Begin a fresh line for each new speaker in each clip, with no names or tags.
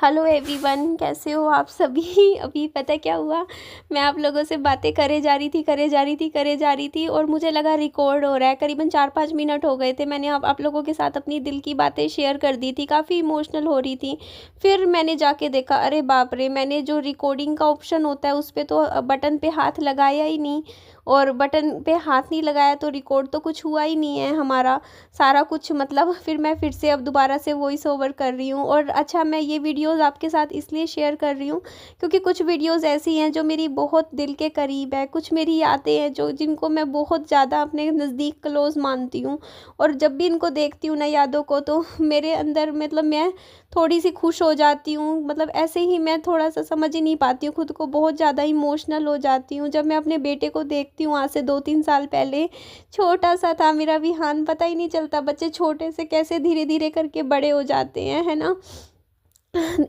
Hello everyone, कैसे हो आप सभी। अभी पता है क्या हुआ। मैं आप लोगों से बातें करे जा रही थी और मुझे लगा रिकॉर्ड हो रहा है। करीबन 4-5 मिनट हो गए थे। मैंने आप लोगों के साथ अपनी दिल की बातें शेयर कर दी थी, काफ़ी इमोशनल हो रही थी। फिर मैंने जाके देखा, अरे बाप रे, मैंने जो रिकॉर्डिंग का ऑप्शन होता है उस पर तो बटन पे हाथ लगाया ही नहीं। और बटन पे हाथ नहीं लगाया तो रिकॉर्ड तो कुछ हुआ ही नहीं है हमारा सारा कुछ। मतलब फिर मैं फिर से अब दोबारा से वॉइस ओवर कर रही हूँ। और अच्छा, मैं ये वीडियोस आपके साथ इसलिए शेयर कर रही हूँ क्योंकि कुछ वीडियोस ऐसी हैं जो मेरी बहुत दिल के करीब है। कुछ मेरी यादें हैं जो जिनको मैं बहुत ज़्यादा अपने नज़दीक क्लोज मानती हूँ। और जब भी इनको देखती हूँ ना यादों को, तो मेरे अंदर मतलब मैं थोड़ी सी खुश हो जाती हूँ। मतलब ऐसे ही मैं थोड़ा सा समझ ही नहीं पाती हूँ खुद को, बहुत ज़्यादा इमोशनल हो जाती हूँ जब मैं अपने बेटे को देखती हूँ। आज से 2-3 साल पहले छोटा सा था मेरा विहान, पता ही नहीं चलता बच्चे छोटे से कैसे धीरे धीरे करके बड़े हो जाते हैं, है ना।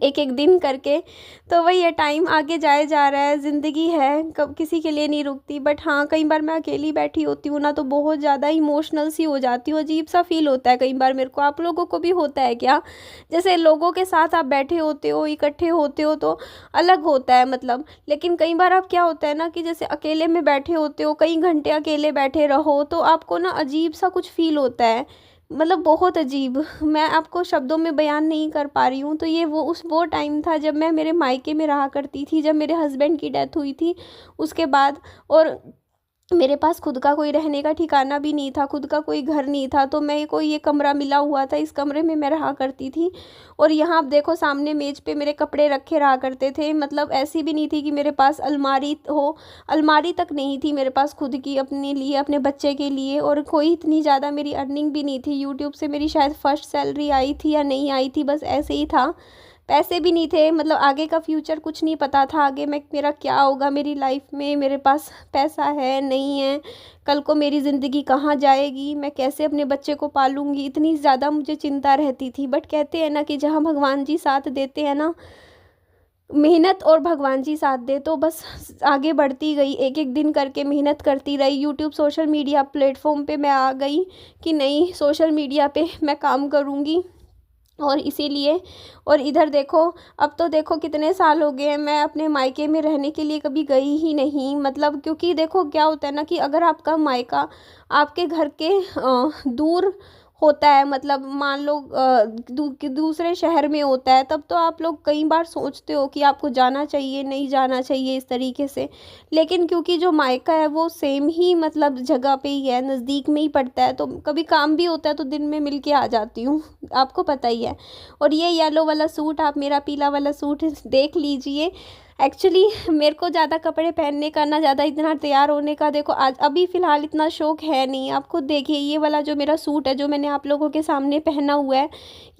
एक एक दिन करके। तो वही है, टाइम आगे जाए जा रहा है, ज़िंदगी है, कब किसी के लिए नहीं रुकती। बट हाँ, कई बार मैं अकेली बैठी होती हूँ ना तो बहुत ज़्यादा इमोशनल सी हो जाती हूँ। अजीब सा फील होता है कई बार मेरे को। आप लोगों को भी होता है क्या? जैसे लोगों के साथ आप बैठे होते हो, इकट्ठे होते हो तो अलग होता है मतलब। लेकिन कई बार अब क्या होता है ना कि जैसे अकेले में बैठे होते हो, कई घंटे अकेले बैठे रहो तो आपको ना अजीब सा कुछ फील होता है। मतलब बहुत अजीब, मैं आपको शब्दों में बयान नहीं कर पा रही हूँ। तो ये वो टाइम था जब मैं मेरे मायके में रहा करती थी, जब मेरे हस्बैंड की डेथ हुई थी उसके बाद। और मेरे पास खुद का कोई रहने का ठिकाना भी नहीं था, खुद का कोई घर नहीं था। तो मेरे को ये कमरा मिला हुआ था, इस कमरे में मैं रहा करती थी। और यहाँ आप देखो, सामने मेज पे मेरे कपड़े रखे रहा करते थे। मतलब ऐसी भी नहीं थी कि मेरे पास अलमारी हो, अलमारी तक नहीं थी मेरे पास खुद की, अपने लिए, अपने बच्चे के लिए। और कोई इतनी ज़्यादा मेरी अर्निंग भी नहीं थी। यूट्यूब से मेरी शायद फर्स्ट सैलरी आई थी या नहीं आई थी, बस ऐसे ही था। पैसे भी नहीं थे, मतलब आगे का फ्यूचर कुछ नहीं पता था, आगे मैं मेरा क्या होगा मेरी लाइफ में, मेरे पास पैसा है नहीं है, कल को मेरी ज़िंदगी कहाँ जाएगी, मैं कैसे अपने बच्चे को पालूंगी, इतनी ज़्यादा मुझे चिंता रहती थी। बट कहते हैं ना कि जहाँ भगवान जी साथ देते हैं ना, मेहनत और भगवान जी साथ दे तो बस आगे बढ़ती गई, एक एक दिन करके मेहनत करती रही। यूट्यूब सोशल मीडिया प्लेटफॉर्म पे मैं आ गई कि नहीं, सोशल मीडिया पे मैं काम करूँगी। और इसीलिए, और इधर देखो, अब तो देखो कितने साल हो गए हैं, मैं अपने मायके में रहने के लिए कभी गई ही नहीं। मतलब क्योंकि देखो क्या होता है ना कि अगर आपका मायका आपके घर के दूर होता है, मतलब मान लो कि दूसरे शहर में होता है, तब तो आप लोग कई बार सोचते हो कि आपको जाना चाहिए नहीं जाना चाहिए इस तरीके से। लेकिन क्योंकि जो मायका है वो सेम ही मतलब जगह पे ही है, नज़दीक में ही पड़ता है, तो कभी काम भी होता है तो दिन में मिल के आ जाती हूँ, आपको पता ही है। और ये येलो वाला सूट, आप मेरा पीला वाला सूट देख लीजिए। एक्चुअली मेरे को ज़्यादा कपड़े पहनने का ना, ज़्यादा इतना तैयार होने का देखो आज अभी फ़िलहाल इतना शौक़ है नहीं। आप खुद देखिए, ये वाला जो मेरा सूट है जो मैंने आप लोगों के सामने पहना हुआ है,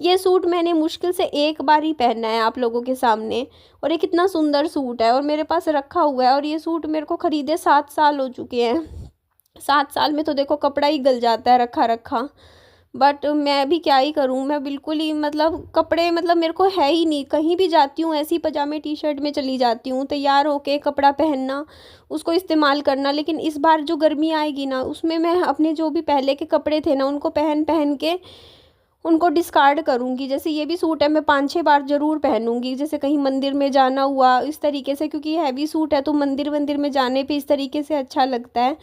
ये सूट मैंने मुश्किल से एक बार ही पहना है आप लोगों के सामने। और ये कितना सुंदर सूट है और मेरे पास रखा हुआ है। और ये सूट मेरे को ख़रीदे 7 साल हो चुके हैं। 7 साल में तो देखो कपड़ा ही गल जाता है रखा रखा। बट मैं भी क्या ही करूँ, मैं बिल्कुल ही मतलब कपड़े मतलब मेरे को है ही नहीं। कहीं भी जाती हूँ ऐसी पजामे टी शर्ट में चली जाती हूँ, तैयार होके कपड़ा पहनना, उसको इस्तेमाल करना। लेकिन इस बार जो गर्मी आएगी ना, उसमें मैं अपने जो भी पहले के कपड़े थे ना उनको पहन पहन के उनको डिस्कार्ड करूँगी। जैसे ये भी सूट है, मैं 5-6 बार ज़रूर पहनूंगी, जैसे कहीं मंदिर में जाना हुआ इस तरीके से, क्योंकि ये हैवी सूट है तो मंदिर वंदिर में जाने पे इस तरीके से अच्छा लगता है।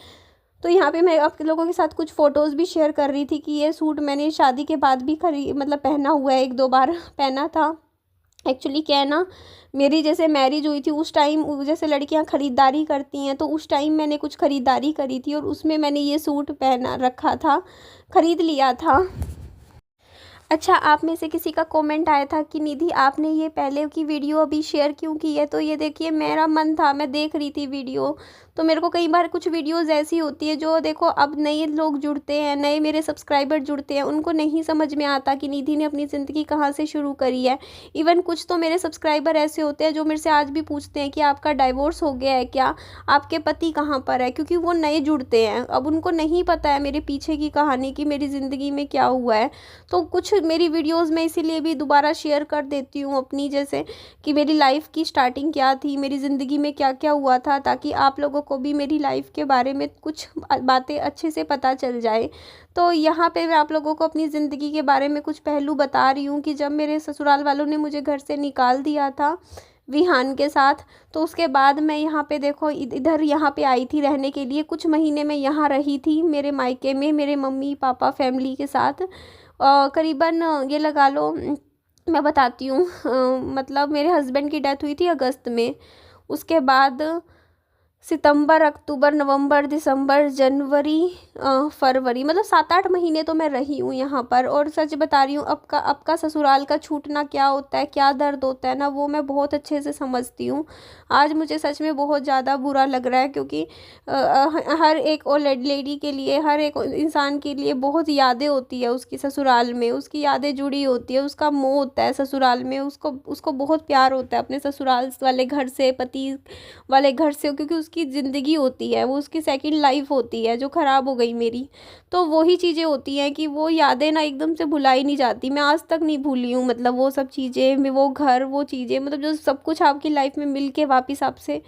तो यहाँ पे मैं आप लोगों के साथ कुछ फ़ोटोज़ भी शेयर कर रही थी कि ये सूट मैंने शादी के बाद भी मतलब पहना हुआ है, 1-2 बार पहना था। एक्चुअली क्या है ना, मेरी जैसे मैरिज हुई थी उस टाइम, जैसे लड़कियां ख़रीदारी करती हैं तो उस टाइम मैंने कुछ ख़रीदारी करी थी और उसमें मैंने ये सूट पहना रखा था, ख़रीद लिया था। अच्छा, आप में से किसी का कमेंट आया था कि निधि आपने ये पहले की वीडियो अभी शेयर क्यों की है। तो ये देखिए, मेरा मन था, मैं देख रही थी वीडियो, तो मेरे को कई बार कुछ वीडियोस ऐसी होती है जो देखो अब नए लोग जुड़ते हैं, नए मेरे सब्सक्राइबर जुड़ते हैं, उनको नहीं समझ में आता कि निधि ने अपनी ज़िंदगी कहाँ से शुरू करी है। इवन कुछ तो मेरे सब्सक्राइबर ऐसे होते हैं जो मेरे से आज भी पूछते हैं कि आपका डाइवोर्स हो गया है क्या, आपके पति कहाँ पर है, क्योंकि वो नए जुड़ते हैं, अब उनको नहीं पता है मेरे पीछे की कहानी कि मेरी ज़िंदगी में क्या हुआ है। तो कुछ मेरी वीडियोस में इसीलिए भी दोबारा शेयर कर देती हूँ अपनी, जैसे कि मेरी लाइफ की स्टार्टिंग क्या थी, मेरी ज़िंदगी में क्या क्या हुआ था, ताकि आप लोगों को भी मेरी लाइफ के बारे में कुछ बातें अच्छे से पता चल जाए। तो यहाँ पे मैं आप लोगों को अपनी ज़िंदगी के बारे में कुछ पहलू बता रही हूँ कि जब मेरे ससुराल वालों ने मुझे घर से निकाल दिया था विहान के साथ, तो उसके बाद मैं यहाँ पे देखो इधर यहाँ पे आई थी रहने के लिए। कुछ महीने मैं यहाँ रही थी मेरे मायके में मेरे मम्मी पापा फैमिली के साथ। करीबन ये लगा लो, मैं बताती हूँ, मतलब मेरे हस्बैंड की डेथ हुई थी अगस्त में। उसके बाद सितंबर अक्टूबर नवंबर दिसंबर जनवरी फरवरी, मतलब 7-8 महीने तो मैं रही हूँ यहाँ पर। और सच बता रही हूँ, अब का ससुराल का छूटना क्या होता है, क्या दर्द होता है ना, वो मैं बहुत अच्छे से समझती हूँ। आज मुझे सच में बहुत ज़्यादा बुरा लग रहा है, क्योंकि हर एक ओल्ड लेडी के लिए, हर एक इंसान के लिए बहुत यादें होती है उसकी ससुराल में, उसकी यादें जुड़ी होती है, उसका मोह होता है ससुराल में, उसको उसको बहुत प्यार होता है अपने ससुराल वाले घर से, पति वाले घर से, क्योंकि उसकी ज़िंदगी होती है, वो उसकी सेकंड लाइफ होती है जो ख़राब हो गई मेरी। तो वही चीज़ें होती हैं कि वो यादें ना एकदम से भुलाई नहीं जाती। मैं आज तक नहीं भूली हूँ, मतलब वो सब चीज़ें, वो घर, वो चीज़ें, मतलब जो सब कुछ आपकी लाइफ में मिल के वापस आपसे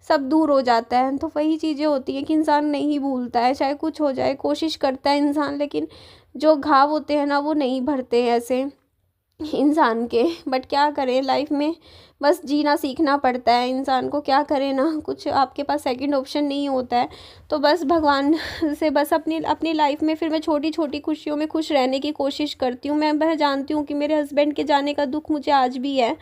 सब दूर हो जाता है। तो वही चीज़ें होती हैं कि इंसान नहीं भूलता है, चाहे कुछ हो जाए, कोशिश करता है इंसान, लेकिन जो घाव होते हैं ना वो नहीं भरते हैं ऐसे इंसान के। बट क्या करें, लाइफ में बस जीना सीखना पड़ता है इंसान को, क्या करें ना, कुछ आपके पास सेकंड ऑप्शन नहीं होता है। तो बस भगवान से बस अपनी अपनी लाइफ में फिर मैं छोटी छोटी खुशियों में खुश रहने की कोशिश करती हूँ। मैं जानती हूँ कि मेरे हस्बैंड के जाने का दुख मुझे आज भी है।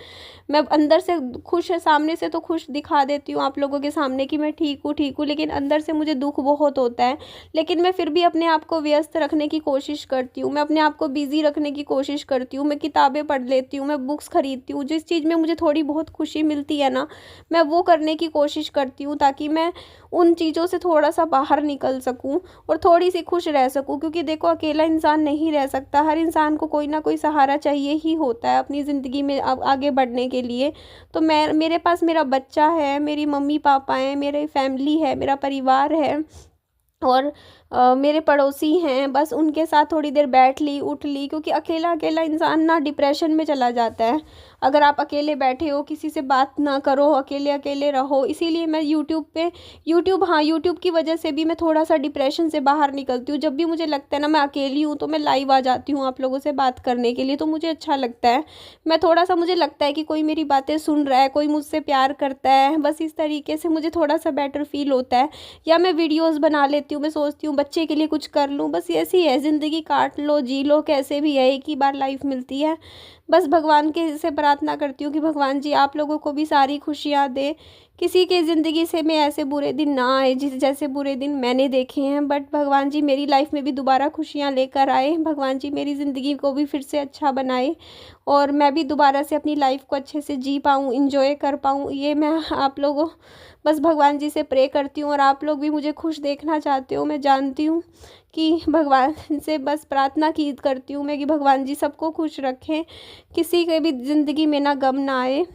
मैं अंदर से खुश है, सामने से तो खुश दिखा देती हूँ आप लोगों के सामने कि मैं ठीक हूँ, लेकिन अंदर से मुझे दुख बहुत होता है। लेकिन मैं फिर भी अपने आप को व्यस्त रखने की कोशिश करती हूँ, मैं अपने आप को बिज़ी रखने की कोशिश करती हूँ। मैं किताबें पढ़ लेती हूँ, मैं बुक्स खरीदती हूँ, जिस चीज़ में मुझे थोड़ी बहुत खुशी मिलती है ना, मैं वो करने की कोशिश करती हूँ, ताकि मैं उन चीज़ों से थोड़ा सा बाहर निकल सकूँ और थोड़ी सी खुश रह सकूँ। क्योंकि देखो, अकेला इंसान नहीं रह सकता, हर इंसान को कोई ना कोई सहारा चाहिए ही होता है अपनी ज़िंदगी में अब आगे बढ़ने के लिए। तो मेरे पास मेरा बच्चा है, मेरी मम्मी पापा हैं, मेरी फैमिली है, मेरा परिवार है, और मेरे पड़ोसी हैं, बस उनके साथ थोड़ी देर बैठ ली उठ ली। क्योंकि अकेला अकेला इंसान ना डिप्रेशन में चला जाता है, अगर आप अकेले बैठे हो, किसी से बात ना करो, अकेले अकेले रहो। इसीलिए मैं यूट्यूब की वजह से भी मैं थोड़ा सा डिप्रेशन से बाहर निकलती हूँ। जब भी मुझे लगता है ना मैं अकेली हूँ, तो मैं लाइव आ जाती हूँ आप लोगों से बात करने के लिए, तो मुझे अच्छा लगता है। मैं थोड़ा सा, मुझे लगता है कि कोई मेरी बातें सुन रहा है, कोई मुझसे प्यार करता है, बस इस तरीके से मुझे थोड़ा सा बेटर फील होता है। या मैं वीडियोज़ बना लेती हूँ, मैं सोचती हूँ बच्चे के लिए कुछ कर लूँ, बस ऐसी है ज़िंदगी, काट लो जी लो, कैसे भी है, एक ही बार लाइफ मिलती है। बस भगवान के से प्रार्थना करती हूँ कि भगवान जी आप लोगों को भी सारी खुशियाँ दे, किसी के ज़िंदगी से में ऐसे बुरे दिन ना आए जिस जैसे बुरे दिन मैंने देखे हैं। बट भगवान जी मेरी लाइफ में भी दोबारा खुशियाँ लेकर आए, भगवान जी मेरी ज़िंदगी को भी फिर से अच्छा बनाए, और मैं भी दोबारा से अपनी लाइफ को अच्छे से जी पाऊँ, इंजॉय कर पाऊँ। ये मैं आप लोगों बस भगवान जी से प्रे करती हूँ। और आप लोग भी मुझे खुश देखना चाहते हो, मैं जानती हूँ कि भगवान से बस प्रार्थना की करती हूँ मैं कि भगवान जी सबको खुश रखें, किसी के भी ज़िंदगी में ना गम ना आए,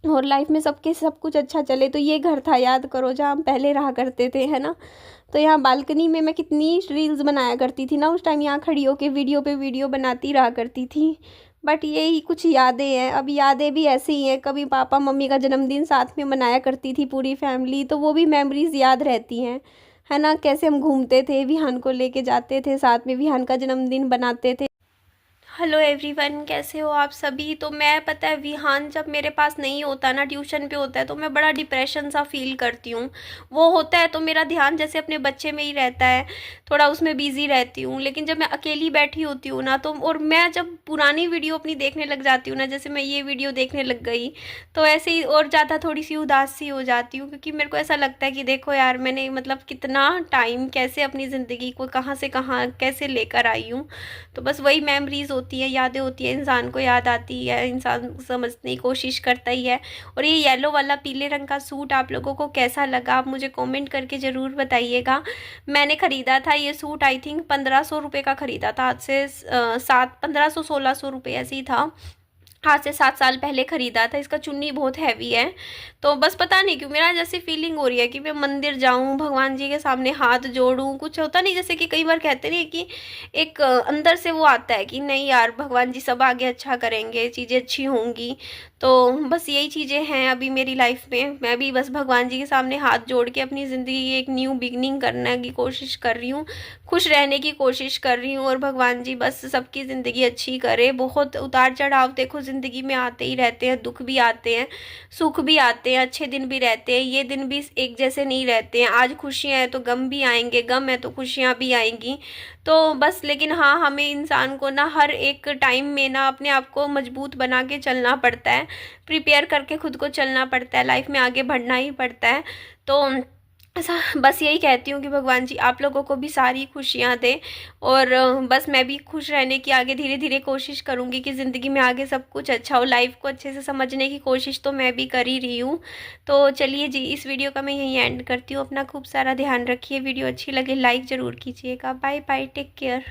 और लाइफ में सबके सब कुछ अच्छा चले। तो ये घर था, याद करो, जहाँ हम पहले रहा करते थे, है ना। तो यहाँ बालकनी में मैं कितनी रील्स बनाया करती थी ना उस टाइम, यहाँ खड़ी होकर वीडियो पे वीडियो बनाती रहा करती थी। बट यही कुछ यादें हैं, अब यादें भी ऐसे ही हैं। कभी पापा मम्मी का जन्मदिन साथ में मनाया करती थी पूरी फैमिली, तो वो भी मेमोरीज याद रहती हैं, है ना। कैसे हम घूमते थे, विहान को लेके जाते थे साथ में, विहान का जन्मदिन बनाते थे। हेलो एवरीवन, कैसे हो आप सभी। तो मैं, पता है, विहान जब मेरे पास नहीं होता ना, ट्यूशन पे होता है, तो मैं बड़ा डिप्रेशन सा फील करती हूँ। वो होता है तो मेरा ध्यान जैसे अपने बच्चे में ही रहता है, थोड़ा उसमें बिजी रहती हूँ। लेकिन जब मैं अकेली बैठी होती हूँ ना, तो और मैं जब पुरानी वीडियो अपनी देखने लग जाती हूँ ना, जैसे मैं ये वीडियो देखने लग गई, तो ऐसे ही और ज़्यादा थोड़ी सी उदास सी हो जाती हूँ। क्योंकि मेरे को ऐसा लगता है कि देखो यार, मैंने मतलब कितना टाइम कैसे अपनी ज़िंदगी को कहाँ से कहाँ कैसे लेकर आई हूँ। तो बस वही मेमोरीज होती है, यादें होती है, इंसान को याद आती है, इंसान समझने की कोशिश करता ही है। और ये येलो वाला पीले रंग का सूट आप लोगों को कैसा लगा, आप मुझे कमेंट करके ज़रूर बताइएगा। मैंने ख़रीदा था ये सूट, आई थिंक 1500 रुपये का ख़रीदा था, आज से 1500-1600 रुपये ऐसे ही था। आज से 7 साल पहले ख़रीदा था। इसका चुन्नी बहुत हैवी है, तो बस पता नहीं क्यों मेरा जैसे फीलिंग हो रही है कि मैं मंदिर जाऊं, भगवान जी के सामने हाथ जोड़ूं। कुछ होता नहीं, जैसे कि कई बार कहते नहीं कि एक अंदर से वो आता है कि नहीं यार भगवान जी सब आगे अच्छा करेंगे, चीज़ें अच्छी होंगी। तो बस यही चीज़ें हैं अभी मेरी लाइफ में। मैं भी बस भगवान जी के सामने हाथ जोड़ के अपनी ज़िंदगी एक न्यू बिगनिंग करने की कोशिश कर रही हूँ, खुश रहने की कोशिश कर रही हूँ। और भगवान जी बस सबकी ज़िंदगी अच्छी करे। बहुत उतार चढ़ाव देखो ज़िंदगी में आते ही रहते हैं, दुख भी आते हैं, सुख भी आते हैं, अच्छे दिन भी रहते हैं। ये दिन भी एक जैसे नहीं रहते हैं। आज खुशियाँ हैं तो गम भी आएंगे, गम है तो खुशियाँ भी आएंगी। तो बस लेकिन हाँ, हमें इंसान को ना हर एक टाइम में ना अपने आप को मजबूत बना के चलना पड़ता है, प्रिपेयर करके खुद को चलना पड़ता है, लाइफ में आगे बढ़ना ही पड़ता है। तो ऐसा बस यही कहती हूँ कि भगवान जी आप लोगों को भी सारी खुशियाँ दें। और बस मैं भी खुश रहने की आगे धीरे धीरे कोशिश करूँगी कि ज़िंदगी में आगे सब कुछ अच्छा हो। लाइफ को अच्छे से समझने की कोशिश तो मैं भी कर ही रही हूँ। तो चलिए जी, इस वीडियो का मैं यहीं एंड करती हूँ। अपना खूब सारा ध्यान रखिए। वीडियो अच्छी लगे लाइक ज़रूर कीजिएगा। Bye bye, take care.